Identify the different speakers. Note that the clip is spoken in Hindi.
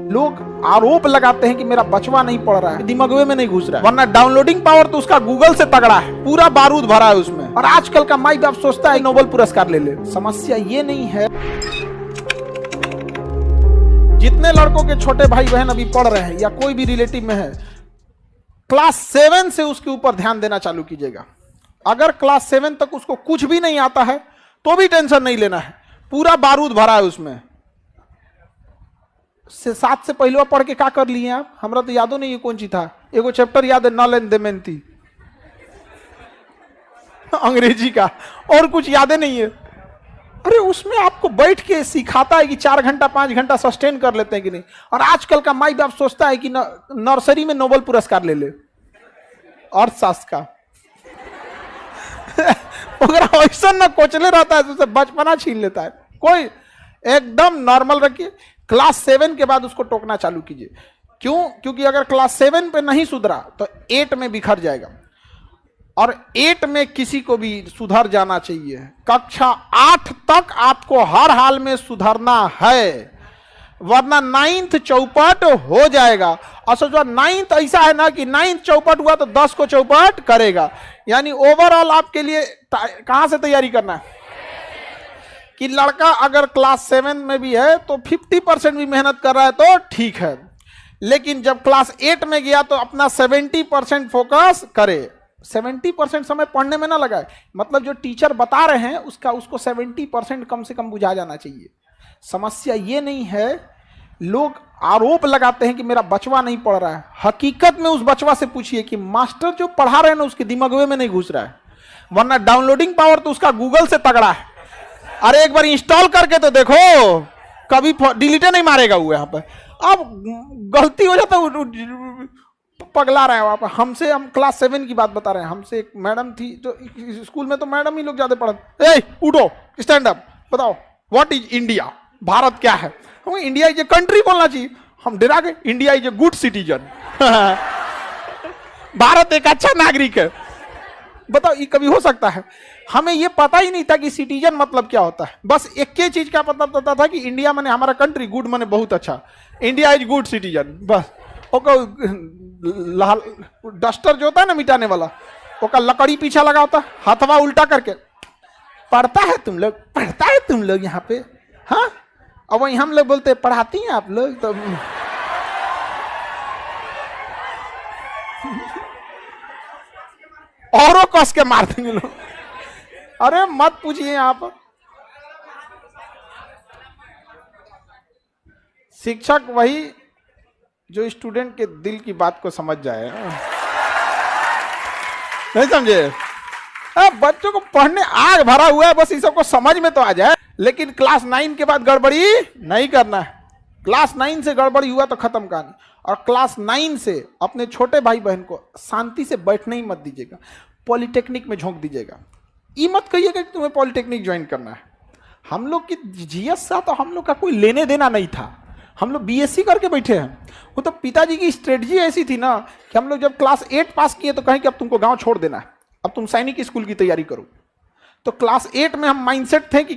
Speaker 1: लोग आरोप लगाते हैं कि मेरा बचवा नहीं पढ़ रहा है, दिमागवे में नहीं घुस रहा है, वरना डाउनलोडिंग पावर तो उसका गूगल से तगड़ा है, पूरा बारूद भरा है उसमें। और आजकल का माई बाप सोचता है नोबेल पुरस्कार ले ले। समस्या ये नहीं है, जितने लड़कों के छोटे भाई बहन अभी पढ़ रहे हैं या कोई भी रिलेटिव में है, क्लास 7 से उसके ऊपर ध्यान देना चालू कीजिएगा। अगर क्लास 7 तक उसको कुछ भी नहीं आता है तो भी टेंशन नहीं लेना है, पूरा बारूद भरा है उसमें। 7 से पहले पढ़ के क्या कर लिए आप? हमरा तो यादो नहीं है कौन सी था। एगो चैप्टर याद है, नल एंड दमयंती अंग्रेजी का, और कुछ याद नहीं है। अरे उसमें आपको बैठ के सिखाता है कि 4 घंटा 5 घंटा सस्टेन कर लेते हैं कि नहीं। और आजकल का माई बाप सोचता है कि नर्सरी में नोबेल पुरस्कार ले ले अर्थशास्त्र का। अगर ऐसा ना कोचले रहता है तो उसे बचपना छीन लेता है। कोई एकदम नॉर्मल रखिए, क्लास 7 के बाद उसको टोकना चालू कीजिए। क्यों? क्योंकि अगर क्लास 7 पे नहीं सुधरा तो 8 में बिखर जाएगा, और 8 में किसी को भी सुधर जाना चाहिए। कक्षा 8 तक आपको हर हाल में सुधरना है, वरना 9th चौपट हो जाएगा। और सोचो 9th ऐसा है ना कि 9th चौपट हुआ तो 10 को चौपट करेगा। यानी ओवरऑल आपके लिए कहां से तैयारी करना है कि लड़का अगर क्लास 7 में भी है तो 50% भी मेहनत कर रहा है तो ठीक है, लेकिन जब क्लास 8 में गया तो अपना 70% फोकस करे। 70% समय पढ़ने में ना लगाए, मतलब जो टीचर बता रहे हैं उसको 70% कम से कम बुझा जाना चाहिए। समस्या ये नहीं है, लोग आरोप लगाते हैं कि मेरा बचवा नहीं पढ़ रहा है। हकीकत में उस बचवा से पूछिए कि मास्टर जो पढ़ा रहे हैं ना उसके दिमागवे में नहीं घुस रहा है, वरना डाउनलोडिंग पावर तो उसका गूगल से तगड़ा है। अरे एक बार इंस्टॉल करके तो देखो, कभी डिलीटे नहीं मारेगा वो। यहाँ पर अब गलती हो जाता है, पगला रहा है वहां पर। हमसे, हम क्लास 7 की बात बता रहे हैं। हमसे एक मैडम थी जो स्कूल में, तो मैडम ही लोग ज्यादा पढ़ते। ए उठो, स्टैंड अप, बताओ व्हाट इज इंडिया, भारत क्या है? हम इंडिया इज ए कंट्री बोलना चाहिए, हम डरा गए। India is a good citizen, Bharat एक अच्छा नागरिक है। बताओ ये कभी हो सकता है? हमें ये पता ही नहीं था कि सिटीजन मतलब क्या होता है। बस एक ही चीज का पता था कि इंडिया माने हमारा कंट्री, गुड माने बहुत अच्छा, इंडिया इज गुड सिटीजन। बस ओका डस्टर जो होता है ना मिटाने वाला, ओका लकड़ी पीछा लगा होता, हाथवा उल्टा करके पढ़ता है तुम लोग, पढ़ता है तुम लोग यहाँ पे, हाँ। अब वही हम लोग बोलते पढ़ाती हैं आप लोग, तो औरों कस के मार देंगे लोग। अरे मत पूछिए आप। शिक्षक वही जो स्टूडेंट के दिल की बात को समझ जाए, नहीं समझे? बच्चों को पढ़ने आग भरा हुआ है, बस इस सबको समझ में तो आ जाए। लेकिन क्लास 9 के बाद गड़बड़ी नहीं करना है। क्लास 9 से गड़बड़ी हुआ तो खत्म कहानी। और क्लास 9 से अपने छोटे भाई बहन को शांति से बैठने ही मत दीजिएगा, पॉलिटेक्निक में झोंक दीजिएगा। ये मत कहिएगा कि तुम्हें पॉलिटेक्निक ज्वाइन करना है। हम लोग की जीएस सा तो हम लोग का कोई लेने देना नहीं था, हम लोग बीएससी करके बैठे हैं। वो तो पिताजी की स्ट्रेटजी ऐसी थी ना कि हम लोग जब क्लास 8 पास किए तो कहें कि अब तुमको गांव छोड़ देना है, अब तुम सैनिक स्कूल की तैयारी करो। तो क्लास 8 में हम माइंडसेट थे कि